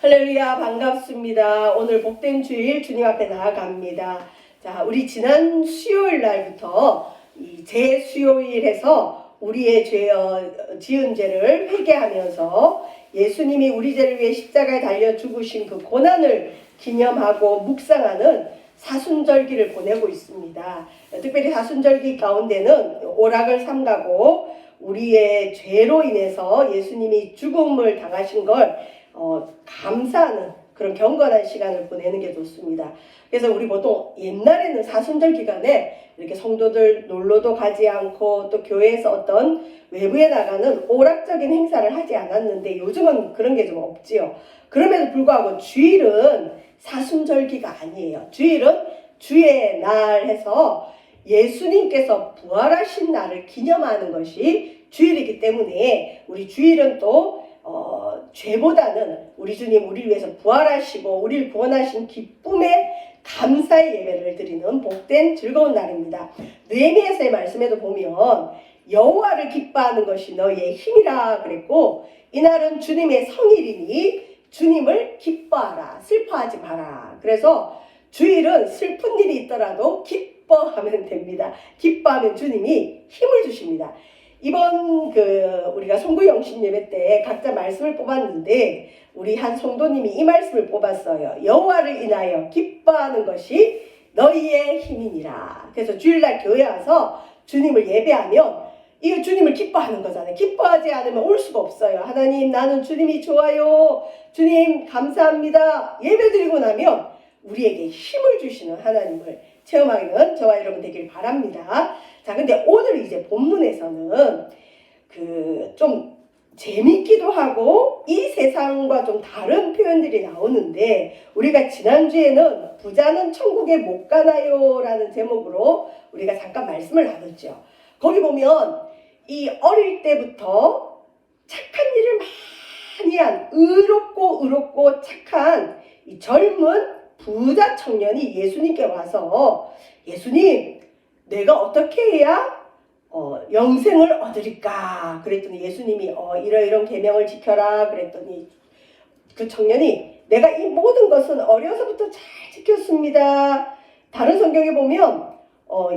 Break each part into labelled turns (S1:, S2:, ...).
S1: 할렐루야, 반갑습니다. 오늘 복된 주일 주님 앞에 나아갑니다. 자, 우리 지난 수요일 날부터 이 재수요일 해서 우리의 지은 죄를 회개하면서 예수님이 우리 죄를 위해 십자가에 달려 죽으신 그 고난을 기념하고 묵상하는 사순절기를 보내고 있습니다. 특별히 사순절기 가운데는 오락을 삼가고 우리의 죄로 인해서 예수님이 죽음을 당하신 걸 감사하는 그런 경건한 시간을 보내는 게 좋습니다. 그래서 우리 보통 옛날에는 사순절 기간에 이렇게 성도들 놀러도 가지 않고 또 교회에서 어떤 외부에 나가는 오락적인 행사를 하지 않았는데 요즘은 그런 게 좀 없지요. 그럼에도 불구하고 주일은 사순절기가 아니에요. 주일은 주의 날 해서 예수님께서 부활하신 날을 기념하는 것이 주일이기 때문에 우리 주일은 또 죄보다는 우리 주님 우리를 위해서 부활하시고 우리를 구원하신 기쁨의 감사의 예배를 드리는 복된 즐거운 날입니다. 느헤미야서의 말씀에도 보면 여호와를 기뻐하는 것이 너희의 힘이라 그랬고 이날은 주님의 성일이니 주님을 기뻐하라, 슬퍼하지 마라. 그래서 주일은 슬픈 일이 있더라도 기뻐하면 됩니다. 기뻐하면 주님이 힘을 주십니다. 이번 우리가 송구영신 예배 때 각자 말씀을 뽑았는데 우리 한 성도님이 이 말씀을 뽑았어요. 여호와를 인하여 기뻐하는 것이 너희의 힘이니라. 그래서 주일날 교회 와서 주님을 예배하면 이거 주님을 기뻐하는 거잖아요. 기뻐하지 않으면 올 수가 없어요. 하나님, 나는 주님이 좋아요. 주님 감사합니다. 예배드리고 나면 우리에게 힘을 주시는 하나님을 체험하는 저와 여러분 되길 바랍니다. 자, 근데 오늘 이제 본문에서는 좀 재밌기도 하고 이 세상과 좀 다른 표현들이 나오는데 우리가 지난주에는 부자는 천국에 못 가나요? 라는 제목으로 우리가 잠깐 말씀을 나눴죠. 거기 보면 이 어릴 때부터 착한 일을 많이 한 의롭고 착한 이 젊은 부자 청년이 예수님께 와서 예수님, 내가 어떻게 해야 영생을 얻으리까? 그랬더니 예수님이 이런 계명을 지켜라. 그랬더니 그 청년이 내가 이 모든 것은 어려서부터 잘 지켰습니다. 다른 성경에 보면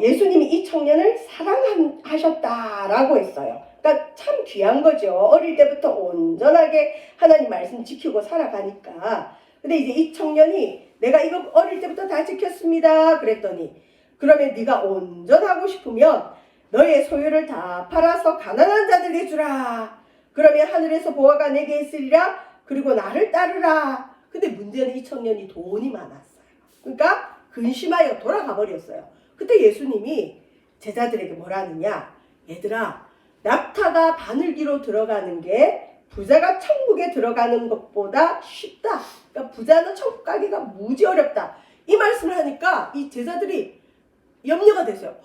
S1: 예수님이 이 청년을 사랑하셨다라고 했어요. 그러니까 참 귀한 거죠. 어릴 때부터 온전하게 하나님 말씀 지키고 살아가니까. 근데 이제 이 청년이 내가 이거 어릴 때부터 다 지켰습니다. 그랬더니 그러면 네가 온전하고 싶으면 너의 소유를 다 팔아서 가난한 자들에게 주라. 그러면 하늘에서 보화가 내게 있으리라. 그리고 나를 따르라. 근데 문제는 이 청년이 돈이 많았어요. 그러니까 근심하여 돌아가 버렸어요. 그때 예수님이 제자들에게 뭐라느냐. 얘들아, 낙타가 바늘기로 들어가는 게 부자가 천국에 들어가는 것보다 쉽다. 그러니까 부자는 천국 가기가 무지 어렵다. 이 말씀을 하니까 이 제자들이 염려가 됐어요.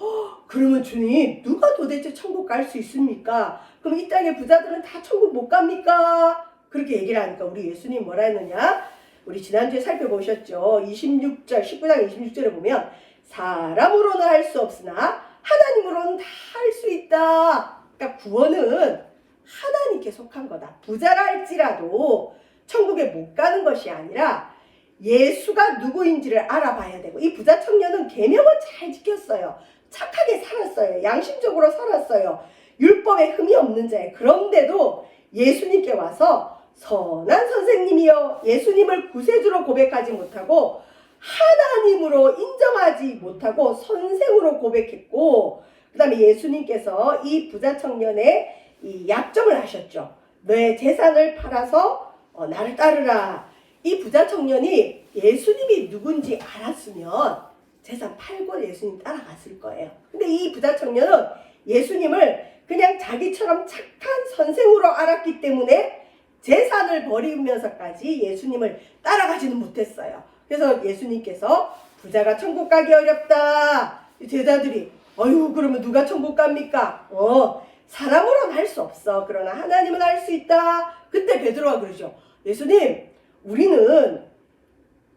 S1: 그러면 주님, 누가 도대체 천국 갈 수 있습니까? 그럼 이 땅의 부자들은 다 천국 못 갑니까? 그렇게 얘기를 하니까 우리 예수님 뭐라 했느냐? 우리 지난주에 살펴보셨죠? 19장 26절에 보면 사람으로는 할 수 없으나 하나님으로는 다 할 수 있다. 그러니까 구원은 하나님께 속한 거다. 부자라 할지라도 천국에 못 가는 것이 아니라 예수가 누구인지를 알아봐야 되고 이 부자 청년은 계명을 잘 지켰어요. 착하게 살았어요. 양심적으로 살았어요. 율법에 흠이 없는 자예요. 그런데도 예수님께 와서 선한 선생님이여 예수님을 구세주로 고백하지 못하고 하나님으로 인정하지 못하고 선생으로 고백했고 그 다음에 예수님께서 이 부자 청년의 이 약점을 하셨죠. 너의 재산을 팔아서 나를 따르라. 이 부자 청년이 예수님이 누군지 알았으면 재산 팔고 예수님 따라갔을 거예요. 근데 이 부자 청년은 예수님을 그냥 자기처럼 착한 선생으로 알았기 때문에 재산을 버리면서까지 예수님을 따라가지는 못했어요. 그래서 예수님께서 부자가 천국 가기 어렵다. 제자들이 그러면 누가 천국 갑니까? 사람으로는 할 수 없어. 그러나 하나님은 할 수 있다. 그때 베드로가 그러죠. 예수님, 우리는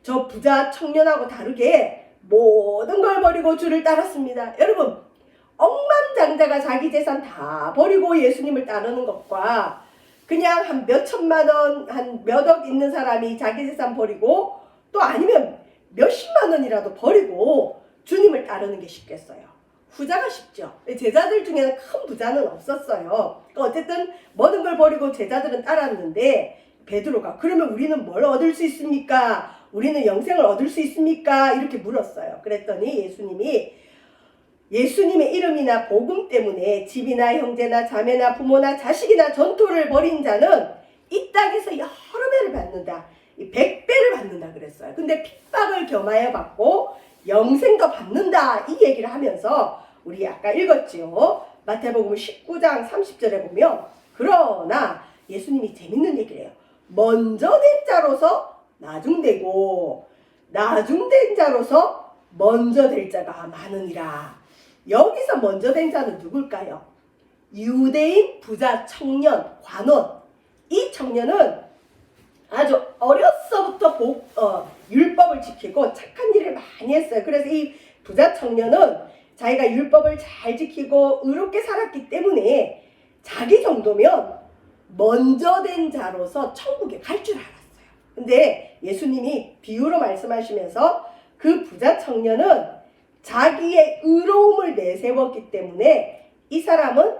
S1: 저 부자 청년하고 다르게 모든 걸 버리고 주를 따랐습니다. 여러분, 억만장자가 자기 재산 다 버리고 예수님을 따르는 것과 그냥 한 몇 천만 원, 한 몇 억 있는 사람이 자기 재산 버리고 또 아니면 몇십만 원이라도 버리고 주님을 따르는 게 쉽겠어요? 후자가 쉽죠. 제자들 중에는 큰 부자는 없었어요. 그러니까 어쨌든 모든 걸 버리고 제자들은 따랐는데 베드로가 그러면 우리는 뭘 얻을 수 있습니까? 우리는 영생을 얻을 수 있습니까? 이렇게 물었어요. 그랬더니 예수님의 이름이나 복음 때문에 집이나 형제나 자매나 부모나 자식이나 전토를 벌인 자는 이 땅에서 여러 배를 받는다. 100배를 받는다 그랬어요. 근데 핍박을 겸하여 받고 영생도 받는다 이 얘기를 하면서 우리 아까 읽었지요. 마태복음 19장 30절에 보면 그러나 예수님이 재밌는 얘기를 해요. 먼저 된 자로서 나중되고 나중된 자로서 먼저 될 자가 많으니라. 여기서 먼저 된 자는 누굴까요? 유대인 부자 청년 관원. 이 청년은 아주 어렸서부터 율법을 지키고 착한 일을 많이 했어요. 그래서 이 부자 청년은 자기가 율법을 잘 지키고 의롭게 살았기 때문에 자기 정도면 먼저 된 자로서 천국에 갈 줄 알았어요. 근데 예수님이 비유로 말씀하시면서 그 부자 청년은 자기의 의로움을 내세웠기 때문에 이 사람은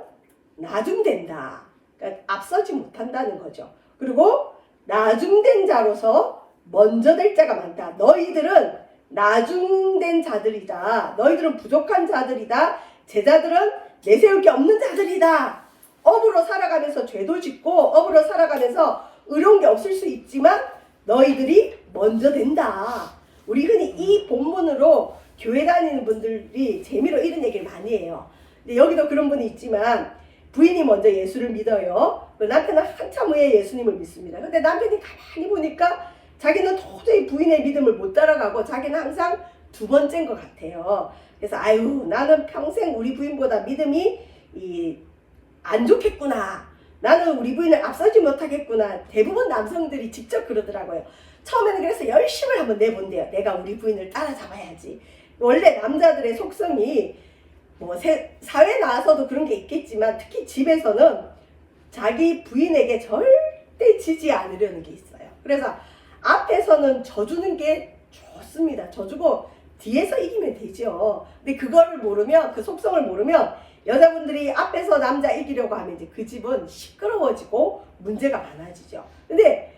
S1: 나중된다. 그러니까 앞서지 못한다는 거죠. 그리고 나중된 자로서 먼저 될 자가 많다. 너희들은 나중된 자들이다. 너희들은 부족한 자들이다. 제자들은 내세울 게 없는 자들이다. 업으로 살아가면서 죄도 짓고 업으로 살아가면서 의로운 게 없을 수 있지만 너희들이 먼저 된다. 우리 흔히 이 본문으로 교회 다니는 분들이 재미로 이런 얘기를 많이 해요. 근데 여기도 그런 분이 있지만 부인이 먼저 예수를 믿어요. 남편은 한참 후에 예수님을 믿습니다. 근데 남편이 가만히 보니까 자기는 도저히 부인의 믿음을 못 따라가고 자기는 항상 두 번째인 것 같아요. 그래서 아유 나는 평생 우리 부인보다 믿음이 안 좋겠구나. 나는 우리 부인을 앞서지 못하겠구나. 대부분 남성들이 직접 그러더라고요. 처음에는 그래서 열심을 한번 내본대요. 내가 우리 부인을 따라잡아야지. 원래 남자들의 속성이 뭐 사회에 나와서도 그런 게 있겠지만 특히 집에서는 자기 부인에게 절대 지지 않으려는 게 있어요. 그래서 앞에서는 져주는 게 좋습니다. 져주고 뒤에서 이기면 되죠. 근데 그거를 모르면 그 속성을 모르면 여자분들이 앞에서 남자 이기려고 하면 이제 그 집은 시끄러워지고 문제가 많아지죠. 근데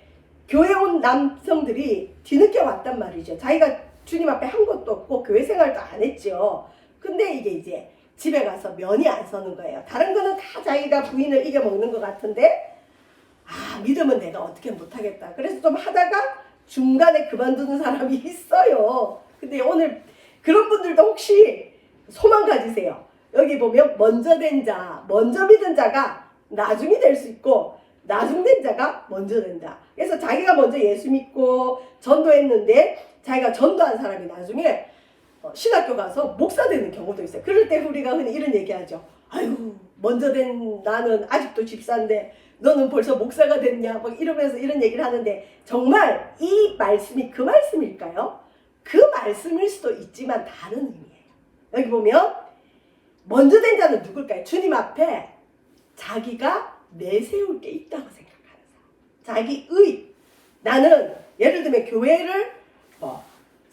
S1: 교회 온 남성들이 뒤늦게 왔단 말이죠. 자기가 주님 앞에 한 것도 없고 교회 생활도 안 했죠. 근데 이게 이제 집에 가서 면이 안 서는 거예요. 다른 거는 다 자기가 부인을 이겨먹는 것 같은데 믿음은 내가 어떻게 못하겠다. 그래서 좀 하다가 중간에 그만두는 사람이 있어요. 근데 오늘 그런 분들도 혹시 소망 가지세요. 여기 보면 먼저 된 자, 먼저 믿은 자가 나중이 될 수 있고 나중된 자가 먼저 된다. 그래서 자기가 먼저 예수 믿고 전도했는데 자기가 전도한 사람이 나중에 신학교 가서 목사 되는 경우도 있어요. 그럴 때 우리가 흔히 이런 얘기하죠. 아유 먼저 된 나는 아직도 집사인데 너는 벌써 목사가 됐냐 막 이러면서 이런 얘기를 하는데 정말 이 말씀이 그 말씀일까요? 그 말씀일 수도 있지만 다른 의미예요. 여기 보면 먼저 된 자는 누굴까요? 주님 앞에 자기가 내세울 게 있다고 생각하는 사람. 자기 의. 나는 예를 들면 교회를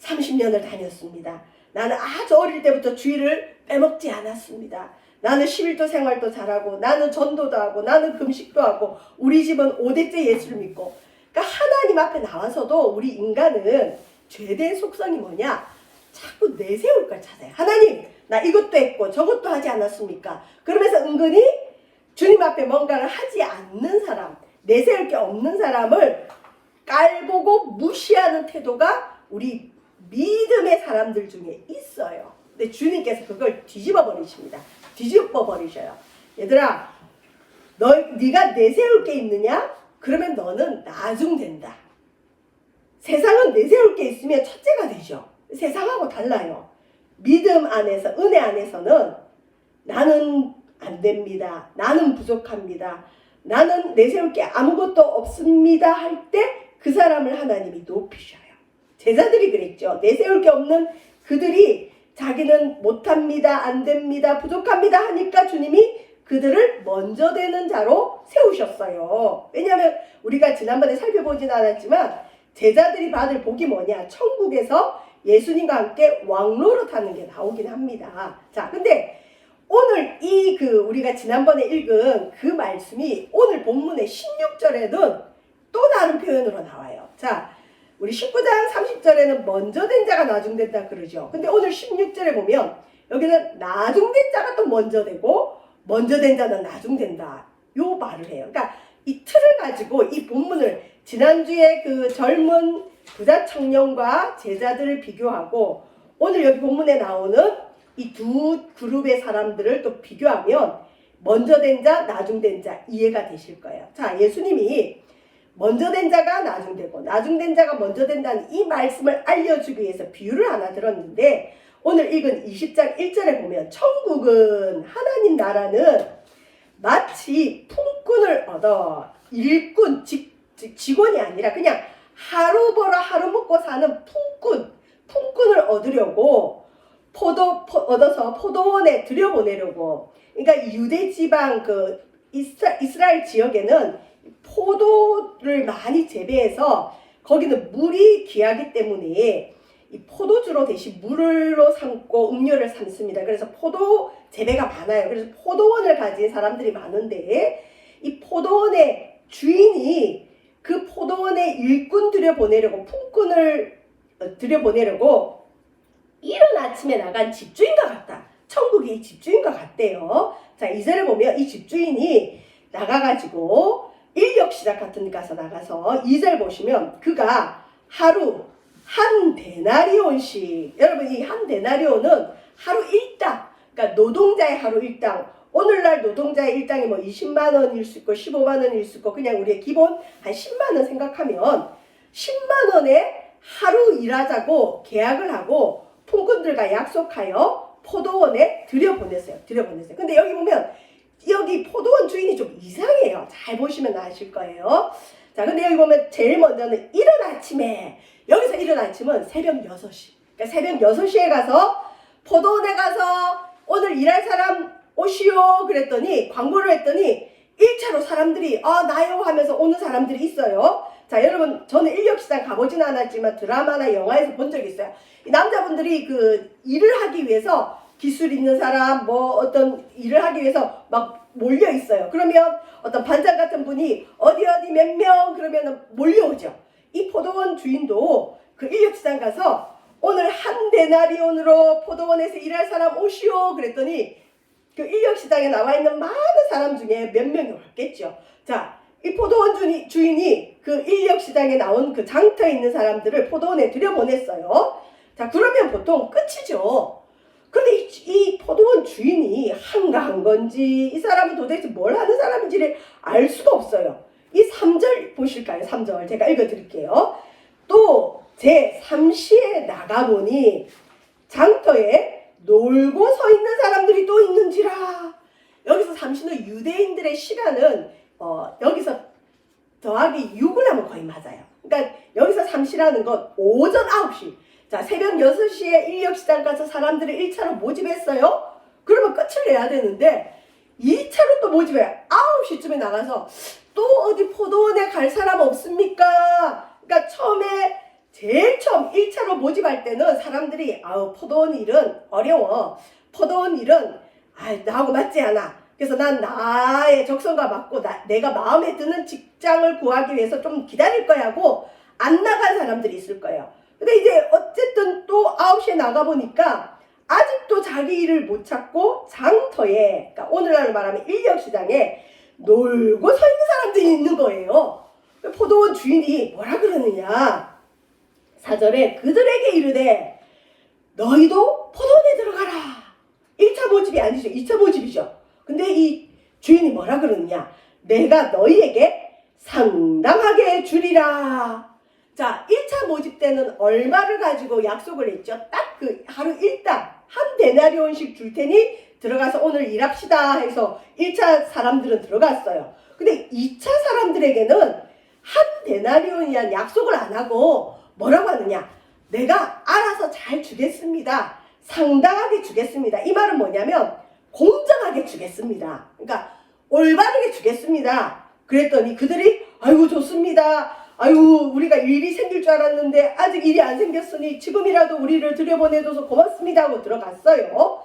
S1: 30년을 다녔습니다. 나는 아주 어릴 때부터 주일을 빼먹지 않았습니다. 나는 11조 생활도 잘하고 나는 전도도 하고 나는 금식도 하고 우리 집은 5대째 예수를 믿고 그러니까 하나님 앞에 나와서도 우리 인간은 죄된 속성이 뭐냐? 자꾸 내세울 걸 찾아요. 하나님 나 이것도 했고 저것도 하지 않았습니까? 그러면서 은근히 주님 앞에 뭔가를 하지 않는 사람, 내세울 게 없는 사람을 깔보고 무시하는 태도가 우리 믿음의 사람들 중에 있어요. 근데 주님께서 그걸 뒤집어 버리십니다. 뒤집어 버리셔요. 얘들아, 네가 내세울 게 있느냐? 그러면 너는 나중된다. 세상은 내세울 게 있으면 첫째가 되죠. 세상하고 달라요. 믿음 안에서, 은혜 안에서는 나는 안 됩니다. 나는 부족합니다. 나는 내세울 게 아무것도 없습니다. 할 때 그 사람을 하나님이 높이셔요. 제자들이 그랬죠. 내세울 게 없는 그들이 자기는 못합니다. 안 됩니다. 부족합니다. 하니까 주님이 그들을 먼저 되는 자로 세우셨어요. 왜냐하면 우리가 지난번에 살펴보진 않았지만 제자들이 받을 복이 뭐냐? 천국에서 예수님과 함께 왕노릇 하는 게 나오긴 합니다. 자, 근데 오늘 우리가 지난번에 읽은 그 말씀이 오늘 본문의 16절에는 또 다른 표현으로 나와요. 자, 우리 19장 30절에는 먼저 된 자가 나중된다 그러죠. 근데 오늘 16절에 보면 여기는 나중된 자가 또 먼저 되고 먼저 된 자는 나중된다. 요 말을 해요. 그러니까 이 틀을 가지고 이 본문을 지난주에 그 젊은 부자 청년과 제자들을 비교하고 오늘 여기 본문에 나오는 이 두 그룹의 사람들을 또 비교하면 먼저 된 자, 나중된 자 이해가 되실 거예요. 자, 예수님이 먼저 된 자가 나중되고 나중된 자가 먼저 된다는 이 말씀을 알려주기 위해서 비유를 하나 들었는데 오늘 읽은 20장 1절에 보면 천국은 하나님 나라는 마치 품꾼을 얻어 일꾼, 직원이 아니라 그냥 하루 벌어 하루 먹고 사는 품꾼을 얻으려고 얻어서 포도원에 들여보내려고. 그러니까 유대 지방 그 이스라엘 지역에는 포도를 많이 재배해서 거기는 물이 귀하기 때문에 이 포도주로 대신 물로 삼고 음료를 삼습니다. 그래서 포도 재배가 많아요. 그래서 포도원을 가진 사람들이 많은데 이 포도원의 주인이 그 포도원에 일꾼 들여보내려고 품꾼을 들여보내려고 이른 아침에 나간 집주인과 같다. 천국이 집주인과 같대요. 자, 2절에 보면 이 집주인이 나가가지고 인력시작 같은 데 나가서 2절 보시면 그가 하루 한 데나리온씩, 여러분 이 한 데나리온은 하루 일당, 그러니까 노동자의 하루 일당, 오늘날 노동자의 일당이 뭐 20만 원일 수 있고 15만 원일 수 있고 그냥 우리의 기본 한 10만 원 생각하면 10만 원에 하루 일하자고 계약을 하고 품꾼들과 약속하여 포도원에 들여보냈어요. 근데 여기 보면 여기 포도원 주인이 좀 이상해요. 잘 보시면 아실 거예요. 자, 근데 여기 보면 제일 먼저는 이른 아침에, 여기서 이른 아침은 새벽 6시. 그러니까 새벽 6시에 가서 포도원에 가서 오늘 일할 사람 오시오 그랬더니 광고를 했더니 1차로 사람들이 나요 하면서 오는 사람들이 있어요. 자, 여러분 저는 인력시장 가보진 않았지만 드라마나 영화에서 본 적이 있어요. 이 남자분들이 그 일을 하기 위해서 기술 있는 사람 뭐 어떤 일을 하기 위해서 막 몰려 있어요. 그러면 어떤 반장 같은 분이 어디 몇 명 그러면 몰려오죠. 이 포도원 주인도 그 인력시장 가서 오늘 한 데나리온으로 포도원에서 일할 사람 오시오 그랬더니 그 인력시장에 나와 있는 많은 사람 중에 몇 명이 왔겠죠. 자, 이 포도원 주인이 그 인력시장에 나온 그 장터에 있는 사람들을 포도원에 들여보냈어요. 자, 그러면 보통 끝이죠. 근데 이 포도원 주인이 한가한 건지 이 사람은 도대체 뭘 하는 사람인지를 알 수가 없어요. 이 3절 보실까요? 3절 제가 읽어드릴게요. 또 제3시에 나가보니 장터에 놀고 서 있는 사람들이 또 있는지라. 여기서 3시는 유대인들의 시간은 여기서 더하기 6을 하면 거의 맞아요. 그러니까 여기서 3시라는 건 오전 9시. 자, 새벽 6시에 인력시장 가서 사람들을 1차로 모집했어요. 그러면 끝을 내야 되는데 2차로 또 모집해. 9시쯤에 나가서 또 어디 포도원에 갈 사람 없습니까? 그러니까 제일 처음 1차로 모집할 때는 사람들이 포도원 일은 어려워. 포도원 일은 나하고 맞지 않아. 그래서 난 나의 적성과 맞고 내가 마음에 드는 직장을 구하기 위해서 좀 기다릴 거야 하고 안 나간 사람들이 있을 거예요. 근데 이제 어쨌든 또 9시에 나가보니까 아직도 자기 일을 못 찾고 장터에, 그러니까 오늘날로 말하면 인력시장에 놀고 서 있는 사람들이 있는 거예요. 포도원 주인이 뭐라 그러느냐. 4절에 그들에게 이르되 너희도 포도원에 들어가라. 1차 모집이 아니죠. 2차 모집이죠. 근데 이 주인이 뭐라 그러느냐. 내가 너희에게 상당하게 주리라. 자, 1차 모집 때는 얼마를 가지고 약속을 했죠? 딱 그 하루 일당 한 데나리온씩 줄 테니 들어가서 오늘 일합시다 해서 1차 사람들은 들어갔어요. 근데 2차 사람들에게는 한 데나리온이란 약속을 안 하고 뭐라고 하느냐? 내가 알아서 잘 주겠습니다. 상당하게 주겠습니다. 이 말은 뭐냐면 공정하게 주겠습니다. 그러니까 올바르게 주겠습니다. 그랬더니 그들이 아이고 좋습니다. 아이고 우리가 일이 생길 줄 알았는데 아직 일이 안 생겼으니 지금이라도 우리를 들여보내줘서 고맙습니다 하고 들어갔어요.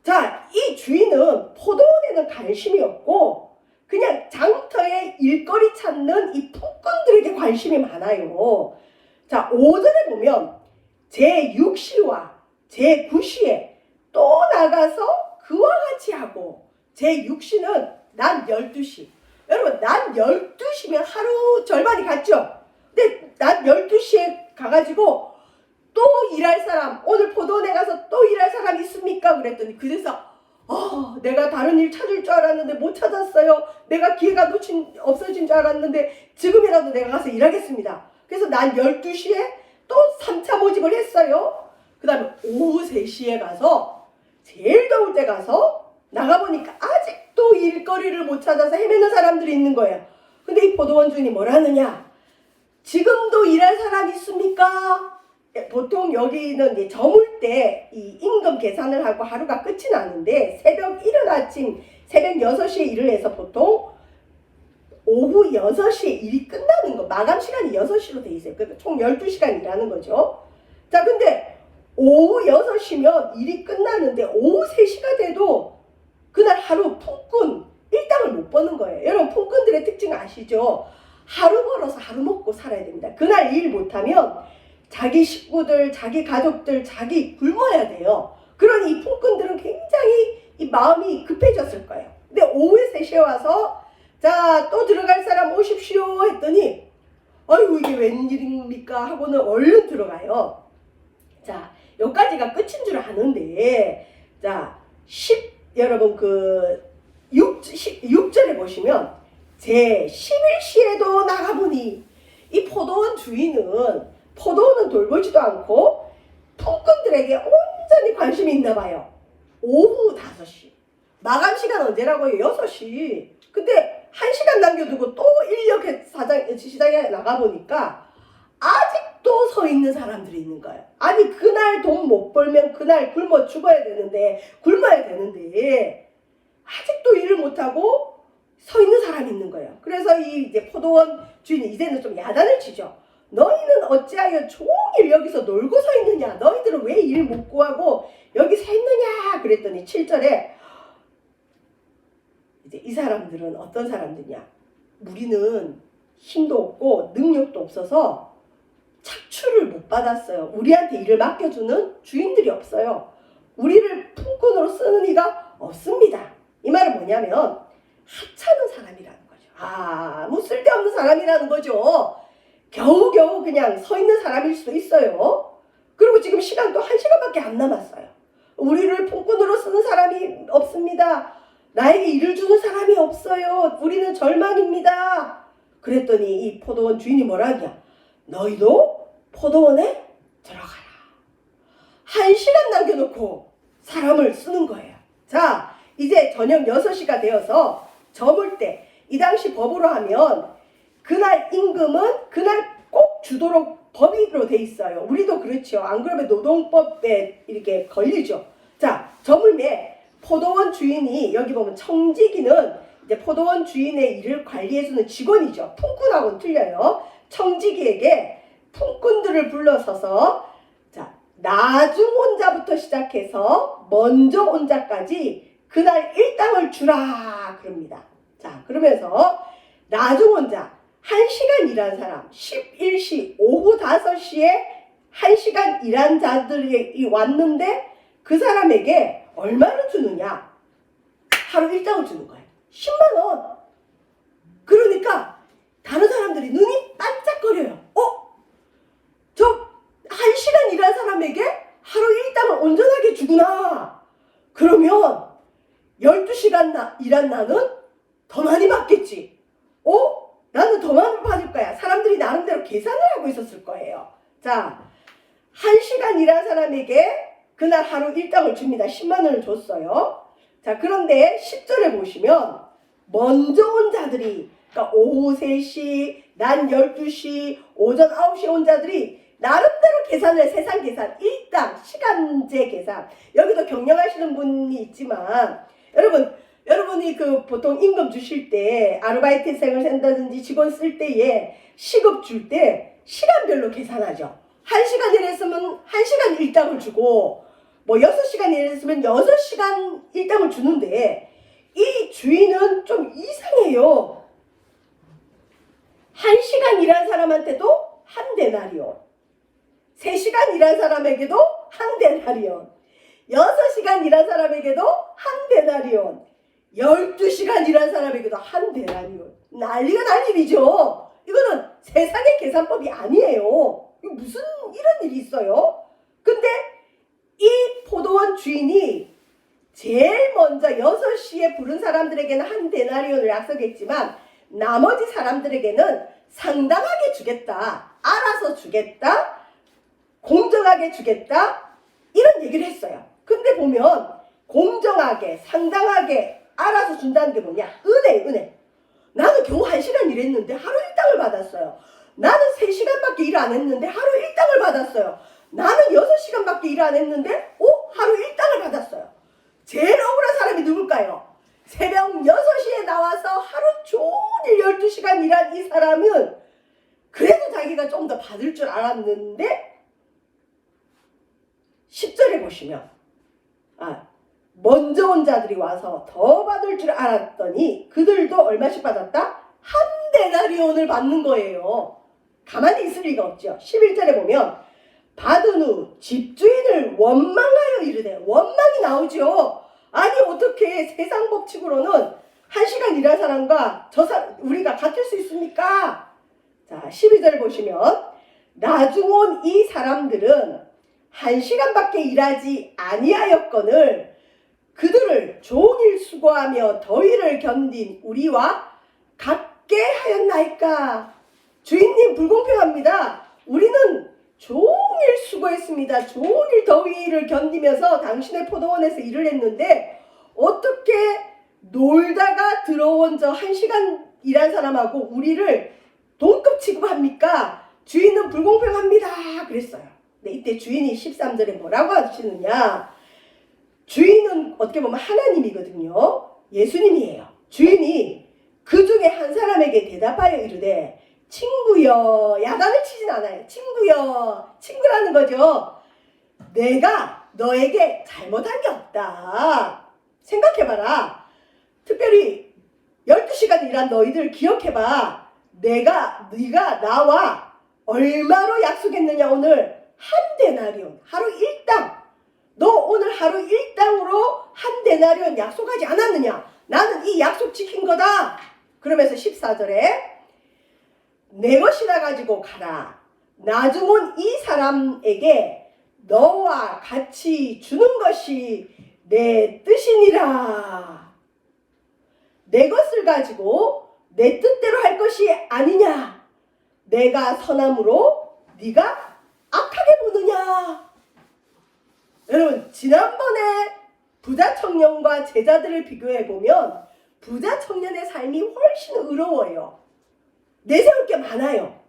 S1: 자, 이 주인은 포도원에는 관심이 없고 그냥 장터에 일거리 찾는 이 폭군들에게 관심이 많아요. 자, 5절에 보면 제6시와 제9시에 또 나가서 그와 같이 하고 제6시는 낮 12시. 여러분 낮 12시면 하루 절반이 갔죠. 근데 낮 12시에 가가지고 또 일할 사람, 오늘 포도원에 가서 또 일할 사람 있습니까? 그랬더니 그래서 내가 다른 일 찾을 줄 알았는데 못 찾았어요. 내가 기회가 없어진 줄 알았는데 지금이라도 내가 가서 일하겠습니다. 그래서 난 12시에 또 3차 모집을 했어요. 그 다음에 오후 3시에 가서 제일 더울 때 가서 나가보니까 아직도 일거리를 못 찾아서 헤매는 사람들이 있는 거예요. 근데 이 포도원 주인이 뭐라느냐? 지금도 일할 사람 있습니까? 보통 여기는 이제 저물 때 이 임금 계산을 하고 하루가 끝이 나는데 이른 아침 새벽 6시에 일을 해서 보통 오후 6시에 일이 끝나는 거, 마감 시간이 6시로 돼 있어요. 그러니까 총 12시간 일하는 거죠. 자, 근데 오후 6시면 일이 끝나는데 오후 3시가 돼도 그날 하루 품꾼 일당을 못 버는 거예요. 여러분 품꾼들의 특징 아시죠? 하루 벌어서 하루 먹고 살아야 됩니다. 그날 일 못하면 자기 식구들, 자기 가족들, 자기 굶어야 돼요. 그러니 이 품꾼들은 굉장히 이 마음이 급해졌을 거예요. 근데 오후에 3시에 와서 자, 또 들어갈 사람 오십시오 했더니 아이고 이게 웬일입니까 하고는 얼른 들어가요. 자, 여기까지가 끝인 줄 아는데 자, 여러분 그 6절에 보시면 제 11시에도 나가보니 이 포도원 주인은 포도원은 돌보지도 않고 품꾼들에게 온전히 관심이 있나 봐요. 오후 5시. 마감 시간 언제라고요? 6시. 근데 1시간 남겨두고 또 시장에 나가보니까 아직도 서 있는 사람들이 있는 거예요. 아니 그날 돈 못 벌면 그날 굶어 죽어야 되는데 굶어야 되는데 아직도 일을 못하고 서 있는 사람이 있는 거예요. 그래서 이제 포도원 주인이 이제는 좀 야단을 치죠. 너희는 어찌하여 종일 여기서 놀고 서 있느냐? 너희들은 왜 일 못 구하고 여기 서 있느냐? 그랬더니 7절에 이제 이 사람들은 어떤 사람들이냐? 우리는 힘도 없고 능력도 없어서 착취를 못 받았어요. 우리한테 일을 맡겨주는 주인들이 없어요. 우리를 품꾼으로 쓰는 이가 없습니다. 이 말은 뭐냐면 하찮은 사람이라는 거죠. 아무 쓸데없는 사람이라는 거죠. 겨우겨우 그냥 서 있는 사람일 수도 있어요. 그리고 지금 시간도 1시간밖에 안 남았어요. 우리를 품꾼으로 쓰는 사람이 없습니다. 나에게 일을 주는 사람이 없어요. 우리는 절망입니다. 그랬더니 이 포도원 주인이 뭐라 하냐? 너희도 포도원에 들어가라. 1시간 남겨놓고 사람을 쓰는 거예요. 자, 이제 저녁 6시가 되어서 저물 때 이 당시 법으로 하면 그날 임금은 그날 꼭 주도록 법으로 돼 있어요. 우리도 그렇죠. 안 그러면 노동법에 이렇게 걸리죠. 자, 저물매 포도원 주인이 여기 보면 청지기는 이제 포도원 주인의 일을 관리해주는 직원이죠. 품꾼하고는 틀려요. 청지기에게 품꾼들을 불러서서 자, 나중 온 자부터 시작해서 먼저 온 자까지 그날 일당을 주라 그럽니다. 자, 그러면서 나중 온 자 1시간 일한 사람 11시 오후 5시에 1시간 일한 자들이 왔는데 그 사람에게 얼마를 주느냐? 하루 일당을 주는 거예요. 10만 원. 그러니까 다른 사람들이 눈이 반짝거려요. 저 1시간 일한 사람에게 하루 일당을 온전하게 주구나. 그러면 12시간 일한 나는 더 많이 받겠지. 나는 더 많이 받을 거야. 사람들이 나름대로 계산을 하고 있었을 거예요. 자, 1시간 일한 사람에게 그날 하루 일당을 줍니다. 10만 원을 줬어요. 자, 그런데 10절에 보시면 먼저 온 자들이 그러니까 오후 3시, 낮 12시, 오전 9시 온 자들이 나름대로 계산을 세상 계산, 일당, 시간제 계산. 여기도 경영하시는 분이 있지만 여러분이 그 보통 임금 주실 때 아르바이트생을 쓴다든지 직원 쓸 때에 시급 줄 때 시간별로 계산하죠. 1시간 일했으면 1시간 일당을 주고 뭐 6시간 일했으면 6시간 일당을 주는데 이 주인은 좀 이상해요. 1시간 일한 사람한테도 한 데나리온, 3시간 일한 사람에게도 한 데나리온, 6시간 일한 사람에게도 한 데나리온, 12시간 일한 사람에게도 한 데나리온. 난리가 날 일이죠. 이거는 세상의 계산법이 아니에요. 이거 무슨 이런 일이 있어요? 근데 이 포도원 주인이 제일 먼저 6시에 부른 사람들에게는 한 데나리온을 약속했지만 나머지 사람들에게는 상당하게 주겠다, 알아서 주겠다, 공정하게 주겠다, 이런 얘기를 했어요. 근데 보면 공정하게, 상당하게 알아서 준다는 게 뭐냐? 은혜. 나는 겨우 1시간 일했는데 하루 일당을 받았어요. 나는 3시간밖에 일 안 했는데 하루 일당을 받았어요. 나는 6시간밖에 일 안 했는데 하루 일당을 받았어요. 제일 억울한 사람이 누굴까요? 새벽 6시에 나와서 하루 종일 12시간 일한 이 사람은 그래도 자기가 좀 더 받을 줄 알았는데 10절에 보시면 먼저 온 자들이 와서 더 받을 줄 알았더니 그들도 얼마씩 받았다? 한 데나리온을 받는 거예요. 가만히 있을 리가 없죠. 11절에 보면 받은 후 집주인을 원망하여 이르되, 원망이 나오죠. 아니 어떻게 세상 법칙으로는 1시간 일한 사람과 우리가 같을 수 있습니까? 자, 12절 보시면 나중 온 이 사람들은 1시간밖에 일하지 아니하였거늘 그들을 종일 수고하며 더위를 견딘 우리와 같게 하였나이까. 주인님 불공평합니다. 우리는 종일 수고했습니다. 종일 더위를 견디면서 당신의 포도원에서 일을 했는데 어떻게 놀다가 들어온 저 1시간 일한 사람하고 우리를 동급 취급합니까? 주인은 불공평합니다. 그랬어요. 근데 이때 주인이 13절에 뭐라고 하시느냐? 주인은 어떻게 보면 하나님이거든요. 예수님이에요. 주인이 그 중에 한 사람에게 대답하여 이르되, 친구여, 야단을 치진 않아요. 친구여, 친구라는 거죠. 내가 너에게 잘못한 게 없다. 생각해봐라. 특별히 12시간 일한 너희들 기억해봐. 네가 나와 얼마로 약속했느냐? 오늘 한 데나리온, 하루 일당. 너 오늘 하루 일당으로 한 데나리온 약속하지 않았느냐? 나는 이 약속 지킨 거다. 그러면서 14절에 내 것이라 가지고 가라. 나중 온 이 사람에게 너와 같이 주는 것이 내 뜻이니라. 내 것을 가지고 내 뜻대로 할 것이 아니냐? 내가 선함으로 네가 악하게 보느냐? 여러분, 지난번에 부자 청년과 제자들을 비교해 보면 부자 청년의 삶이 훨씬 의로워요. 내세울 게 많아요.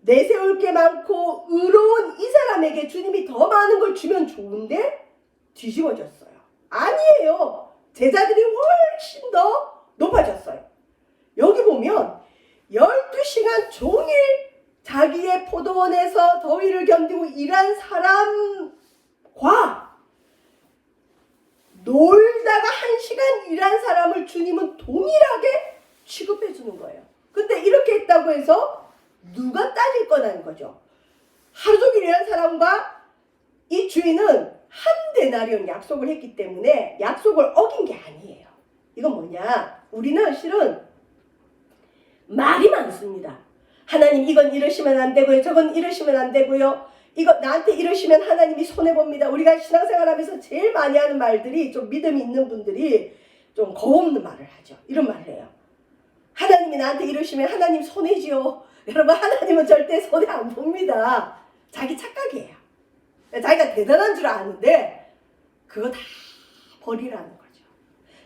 S1: 내세울 게 많고 의로운 이 사람에게 주님이 더 많은 걸 주면 좋은데 뒤집어졌어요. 아니에요. 제자들이 훨씬 더 높아졌어요. 여기 보면 12시간 종일 자기의 포도원에서 더위를 견디고 일한 사람과 놀다가 1시간 일한 사람을 주님은 동일하게 취급해 주는 거예요. 근데 이렇게 했다고 해서 누가 따질 거냐는 거죠. 하루 종일 일한 사람과 이 주인은 한 데나리온 약속을 했기 때문에 약속을 어긴 게 아니에요. 이건 뭐냐? 우리는 실은 말이 많습니다. 하나님 이건 이러시면 안 되고요. 저건 이러시면 안 되고요. 이거 나한테 이러시면 하나님이 손해봅니다. 우리가 신앙생활하면서 제일 많이 하는 말들이, 좀 믿음이 있는 분들이 좀 겁없는 말을 하죠. 이런 말을 해요. 하나님이 나한테 이러시면 하나님 손해지요. 여러분, 하나님은 절대 손해 안 봅니다. 자기 착각이에요. 자기가 대단한 줄 아는데 그거 다 버리라는 거죠.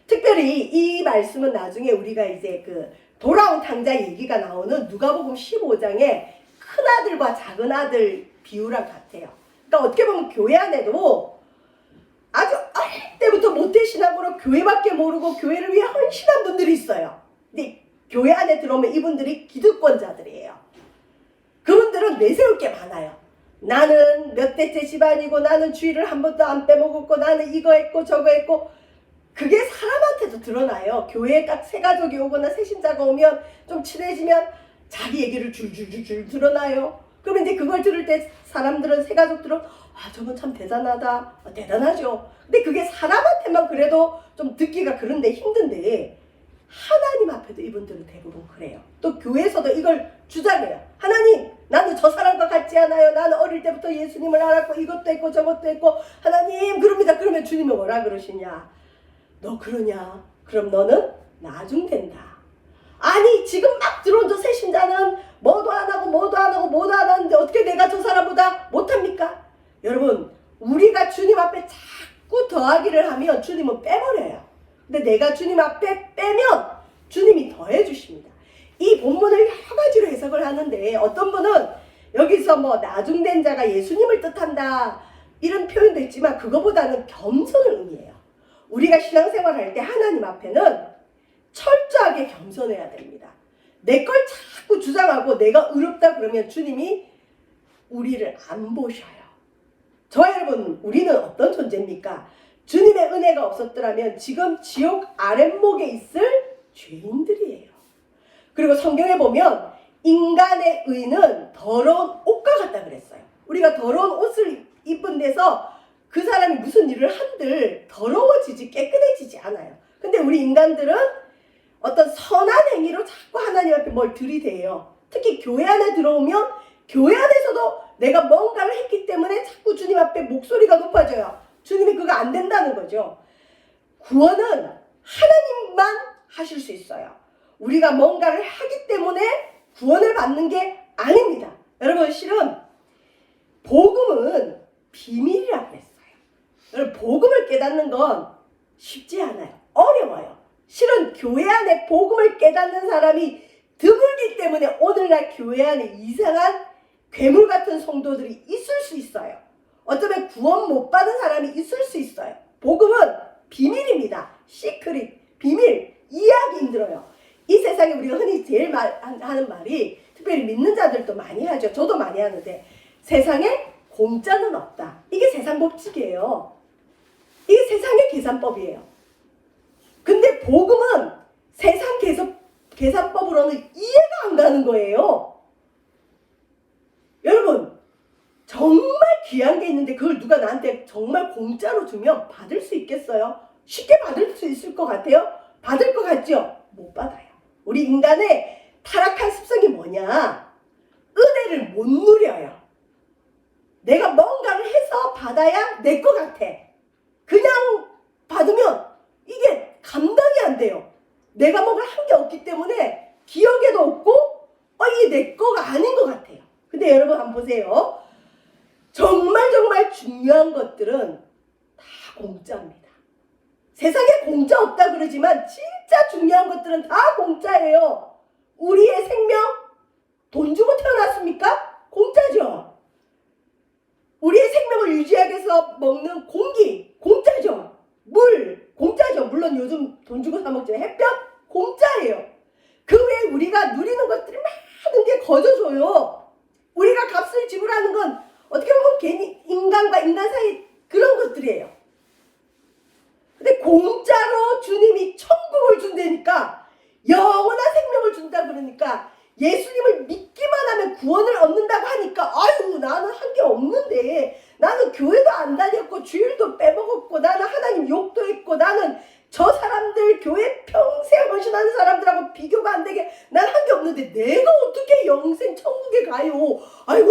S1: 특별히 이 말씀은 나중에 우리가 이제 그 돌아온 탕자 얘기가 나오는 누가복음 15장에 큰아들과 작은아들 비유랑 같아요. 그러니까 어떻게 보면 교회 안에도 아주 어릴 때부터 모태신앙으로 교회밖에 모르고 교회를 위해 헌신한 분들이 있어요. 근데 교회 안에 들어오면 이분들이 기득권자들이에요. 그분들은 내세울 게 많아요. 나는 몇 대째 집안이고 나는 주일을 한 번도 안 빼먹었고 나는 이거 했고 저거 했고, 그게 사람한테도 드러나요. 교회에 딱 새 가족이 오거나 새 신자가 오면 좀 친해지면 자기 얘기를 줄줄줄줄 드러나요. 그러면 이제 그걸 들을 때 사람들은, 새 가족들은 저건 참 대단하다. 대단하죠. 근데 그게 사람한테만 그래도 좀 듣기가 그런데 힘든데 하나님 앞에도 이분들은 대부분 그래요. 또 교회에서도 이걸 주장해요. 하나님, 나는 저 사람과 같지 않아요. 나는 어릴 때부터 예수님을 알았고 이것도 했고 저것도 했고. 하나님, 그럽니다. 그러면 주님이 뭐라 그러시냐? 너 그러냐? 그럼 너는 나중된다. 아니, 지금 막 들어온 저 새신자는 뭐도 안 하고 뭐도 안 하고 뭐도 안 하는데 어떻게 내가 저 사람보다 못합니까? 여러분, 우리가 주님 앞에 자꾸 더하기를 하면 주님은 빼버려요. 근데 내가 주님 앞에 빼면 주님이 더해 주십니다. 이 본문을 여러 가지로 해석을 하는데, 어떤 분은 여기서 뭐 나중된 자가 예수님을 뜻한다 이런 표현도 있지만 그거보다는 겸손을 의미해요. 우리가 신앙생활 할 때 하나님 앞에는 철저하게 겸손해야 됩니다. 내 걸 자꾸 주장하고 내가 의롭다 그러면 주님이 우리를 안 보셔요. 저와 여러분, 우리는 어떤 존재입니까? 주님의 은혜가 없었더라면 지금 지옥 아랫목에 있을 죄인들이에요. 그리고 성경에 보면 인간의 의는 더러운 옷과 같다 그랬어요. 우리가 더러운 옷을 입은 데서 그 사람이 무슨 일을 한들 더러워지지 깨끗해지지 않아요. 근데 우리 인간들은 어떤 선한 행위로 자꾸 하나님 앞에 뭘 들이대요. 특히 교회 안에 들어오면 교회 안에서도 내가 뭔가를 했기 때문에 자꾸 주님 앞에 목소리가 높아져요. 주님이 그거 안 된다는 거죠. 구원은 하나님만 하실 수 있어요. 우리가 뭔가를 하기 때문에 구원을 받는 게 아닙니다. 여러분, 실은 복음은 비밀이라고 했어요. 여러분, 복음을 깨닫는 건 쉽지 않아요. 어려워요. 실은 교회 안에 복음을 깨닫는 사람이 드물기 때문에 오늘날 교회 안에 이상한 괴물 같은 성도들이 있을 수 있어요. 어쩌면 구원 못 받은 사람이 있을 수 있어요. 복음은 비밀입니다. 시크릿, 비밀, 이해하기 힘들어요. 이 세상에 우리가 흔히 제일 하는 말이, 특별히 믿는 자들도 많이 하죠. 저도 많이 하는데, 세상에 공짜는 없다. 이게 세상 법칙이에요. 이게 세상의 계산법이에요. 근데 복음은 세상 계산법으로는 이해가 안 가는 거예요. 여러분, 정말 귀한 게 있는데 그걸 누가 나한테 정말 공짜로 주면 받을 수 있겠어요? 쉽게 받을 수 있을 것 같아요? 받을 것 같죠? 못 받아요. 우리 인간의 타락한 습성이 뭐냐? 은혜를 못 누려요. 내가 뭔가를 해서 받아야 내 것 같아. 그냥 받으면 이게 감당이 안 돼요. 내가 뭔가 한 게 없기 때문에 기억에도 없고 이게 내 거가 아닌 것 같아요. 근데 여러분 한번 보세요. 정말 중요한 것들은 다 공짜입니다. 세상에 공짜 없다 그러지만 진짜 중요한 것들은 다 공짜예요. 우리의 생명 돈 주고 태어났습니까? 공짜죠. 우리의 생명을 유지하기 위해서 먹는 공기 공짜죠. 물 공짜죠. 물론 요즘 돈 주고 사 먹지만 햇볕 공짜예요. 그 외에 우리가 누리는 것들이 많은 게 거저줘요. 우리가 값을 지불하는 건 어떻게 보면 괜히 인간과 인간 사이 그런 것들이에요. 근데 공짜로 주님이 천국을 준다니까, 영원한 생명을 준다 그러니까, 예수님을 믿기만 하면 구원을 얻는다고 하니까 나는 한 게 없는데, 나는 교회도 안 다녔고 주일도 빼먹었고 나는 하나님 욕도 했고 나는 저 사람들 교회 평생 헌신하는 사람들하고 비교가 안 되게 난 한 게 없는데 내가 어떻게 영생 천국에 가요?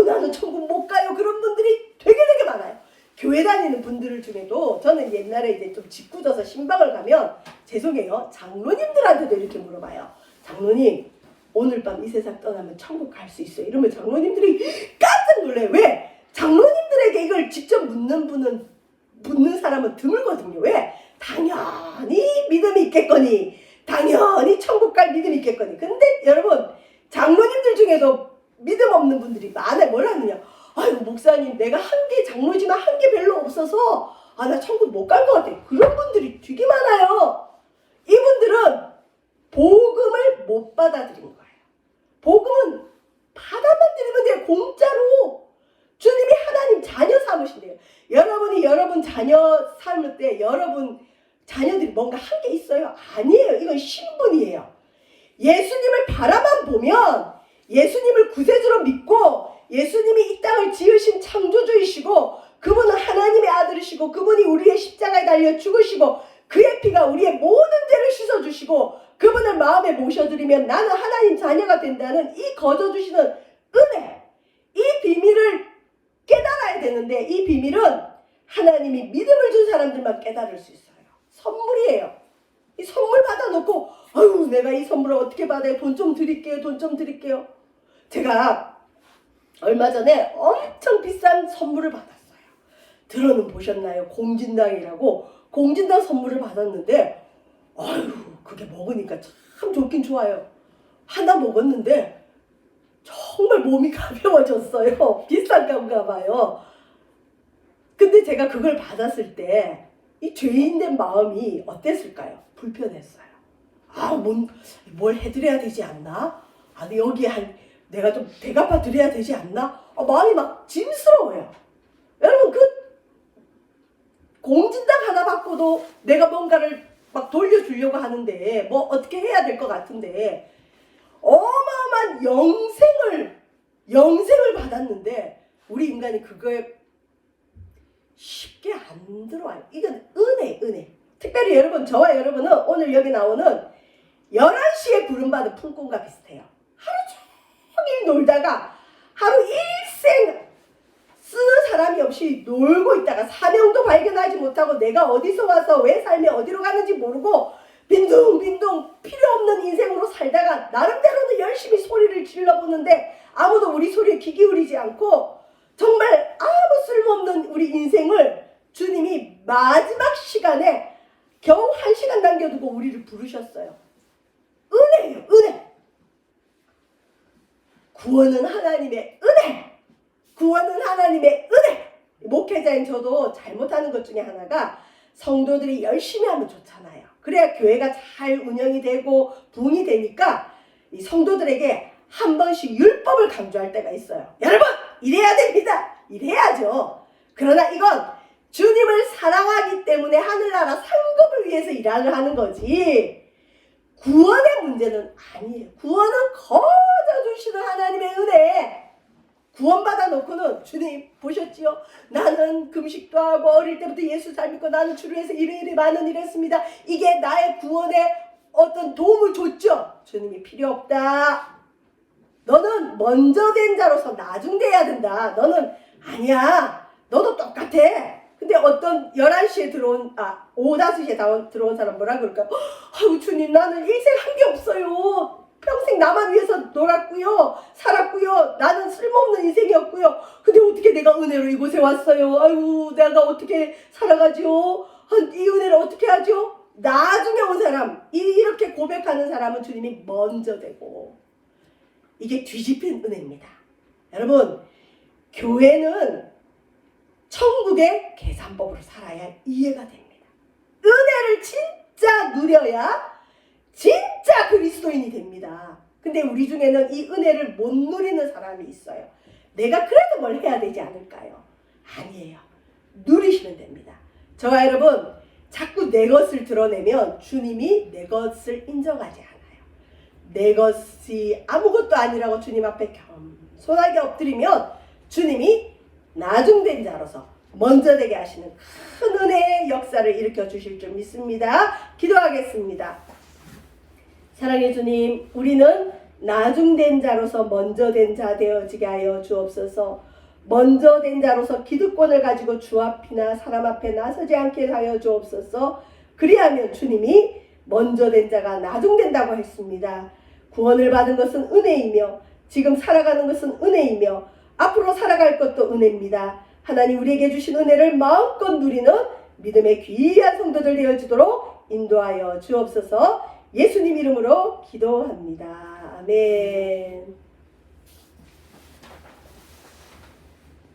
S1: 나는 천국 못 가요. 그런 분들이 되게 많아요. 교회 다니는 분들 중에도 저는 옛날에 이제 좀 짓궂어서 신방을 가면 죄송해요. 장로님들한테도 이렇게 물어봐요. 장로님, 오늘 밤 이 세상 떠나면 천국 갈 수 있어요? 이러면 장로님들이 깜짝 놀라요. 왜? 장로님들에게 이걸 직접 묻는 사람은 드물거든요. 왜? 당연히 믿음이 있겠거니, 당연히 천국 갈 믿음이 있겠거니. 근데 여러분, 장로님들 중에도 믿음 없는 분들이 많아요. 뭘 하느냐? 목사님, 내가 장로지만 한 게 별로 없어서 아, 나 천국 못 갈 것 같아. 그런 분들이 되게 많아요. 이분들은 복음을 못 받아들인 거예요. 복음은 받아만 들이면 돼요. 공짜로. 주님이 하나님 자녀 삼으신대요. 여러분이 여러분 자녀 삼을 때 여러분 자녀들이 뭔가 한 게 있어요? 아니에요. 이건 신분이에요. 예수님을 바라만 보면 예수님을 구세주로 믿고 예수님이 이 땅을 지으신 창조주이시고 그분은 하나님의 아들이시고 그분이 우리의 십자가에 달려 죽으시고 그의 피가 우리의 모든 죄를 씻어주시고 그분을 마음에 모셔드리면 나는 하나님 자녀가 된다는 이 거저주시는 은혜, 이 비밀을 깨달아야 되는데 이 비밀은 하나님이 믿음을 준 사람들만 깨달을 수 있어요. 선물이에요. 이 선물 받아놓고 아유 내가 이 선물을 어떻게 받아요? 돈 좀 드릴게요. 돈 좀 드릴게요. 제가 얼마 전에 엄청 비싼 선물을 받았어요. 들어는 보셨나요? 공진당이라고 공진당 선물을 받았는데 아유 그게 먹으니까 참 좋긴 좋아요. 하나 먹었는데 정말 몸이 가벼워졌어요. 비싼 건가 봐요. 근데 제가 그걸 받았을 때 이 죄인된 마음이 어땠을까요? 불편했어요. 아, 뭘 해드려야 되지 않나? 아니 여기 내가 좀 대갚아 드려야 되지 않나? 마음이 막 짐스러워요. 여러분 그 공진당 하나 받고도 내가 뭔가를 막 돌려주려고 하는데 뭐 어떻게 해야 될 것 같은데 어마어마한 영생을 받았는데 우리 인간이 그거에 쉽게 안 들어와요. 이건 은혜. 특별히 여러분 저와 여러분은 오늘 여기 나오는 11시에 부름받은 품꾼과 비슷해요. 하루 종일 놀다가 하루 일생 쓰는 사람이 없이 놀고 있다가 사명도 발견하지 못하고 내가 어디서 와서 왜 삶이 어디로 가는지 모르고 빈둥빈둥 필요 없는 인생으로 살다가 나름대로는 열심히 소리를 질러보는데 아무도 우리 소리에 귀 기울이지 않고 정말 아무 쓸모없는 우리 인생을 주님이 마지막 시간에 겨우 1시간 남겨두고 우리를 부르셨어요. 은혜예요. 은혜. 구원은 하나님의 은혜. 구원은 하나님의 은혜. 목회자인 저도 잘못하는 것 중에 하나가 성도들이 열심히 하면 좋잖아요. 그래야 교회가 잘 운영이 되고 부흥이 되니까 이 성도들에게 한 번씩 율법을 강조할 때가 있어요. 여러분 이래야 됩니다. 이래야죠. 그러나 이건 주님을 사랑하기 때문에 하늘나라 상급을 위해서 일을 하는 거지 구원의 문제는 아니에요. 구원은 거저주시는 하나님의 은혜. 구원받아 놓고는 주님 보셨지요? 나는 금식도 하고 어릴 때부터 예수 잘 믿고 나는 주를 위해서 이래 많은 일 했습니다. 이게 나의 구원에 어떤 도움을 줬죠? 주님이 필요 없다. 너는 먼저 된 자로서 나중돼야 된다. 너는 아니야. 너도 똑같아. 근데 어떤 11시에 오후 5시에 들어온 사람 뭐라 그럴까요? 아유 주님 나는 일생 한 게 없어요. 평생 나만 위해서 놀았고요. 살았고요. 나는 쓸모없는 인생이었고요. 근데 어떻게 내가 은혜로 이곳에 왔어요. 아유 내가 어떻게 살아가죠? 이 은혜를 어떻게 하죠? 나중에 온 사람 이렇게 고백하는 사람은 주님이 먼저 되고 이게 뒤집힌 은혜입니다. 여러분 교회는 천국의 계산법으로 살아야 이해가 됩니다. 은혜를 진짜 누려야 진짜 그리스도인이 됩니다. 근데 우리 중에는 이 은혜를 못 누리는 사람이 있어요. 내가 그래도 뭘 해야 되지 않을까요? 아니에요. 누리시면 됩니다. 저와 여러분 자꾸 내 것을 드러내면 주님이 내 것을 인정하지 않아요. 내 것이 아무것도 아니라고 주님 앞에 겸손하게 엎드리면 주님이 나중된 자로서 먼저 되게 하시는 큰 은혜의 역사를 일으켜 주실 줄 믿습니다. 기도하겠습니다. 사랑의 주님, 우리는 나중된 자로서 먼저 된 자 되어지게 하여 주옵소서. 먼저 된 자로서 기득권을 가지고 주 앞이나 사람 앞에 나서지 않게 하여 주옵소서. 그리하면 주님이 먼저 된 자가 나중된다고 했습니다. 구원을 받은 것은 은혜이며 지금 살아가는 것은 은혜이며 앞으로 살아갈 것도 은혜입니다. 하나님 우리에게 주신 은혜를 마음껏 누리는 믿음의 귀한 성도들 되어지도록 인도하여 주옵소서. 예수님 이름으로 기도합니다. 아멘.